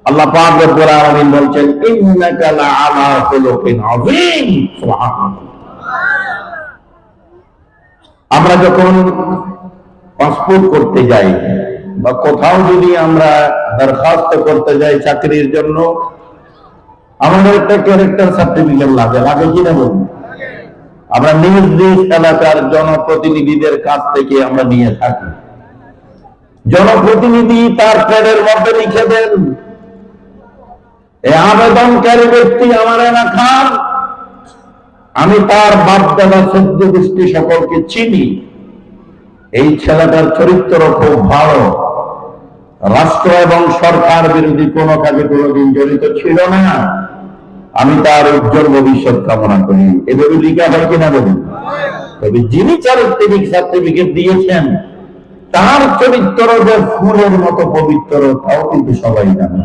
আল্লাহ পাক রব্বুল আলামিন বলছেন ইন্নাকা লাআলা খুলুকিন আযীম। সুবহানাল্লাহ। আমরা যখন পাসপোর্ট করতে যাই বা কোথাও যদি আমরা দরখাস্ত করতে যাই চাকরির জন্য, আমাদের একটা ক্যারেক্টার সার্টিফিকেট লাগে কিনা বলুন? আমরা নিজ নিজ এলাকার জনপ্রতিনিধিদের কাছ থেকে আমরা নিয়ে থাকি। জনপ্রতিনিধি তার প্যাডের মধ্যে লিখে দেন, এই আবেদনকারী ব্যক্তি আমার এলাকার, আমি তার বাপ দাদা সদ্য গোষ্ঠী সকলকে চিনি, এই ছেলেটার চরিত্র খুব ভালো, রাষ্ট্র এবং সরকার বিরোধী কোনো কাজে কোনোদিন জড়িত ছিল না, আমি তার উজ্জ্বল ভবিষ্যৎ কামনা করি। এভাবে লিখা হয় কিনা বলুন? তবে যিনি চারিত্রিক সার্টিফিকেট দিয়েছেন তার চরিত্র যে ফুলের মতো পবিত্র তাও কিন্তু সবাই জানে।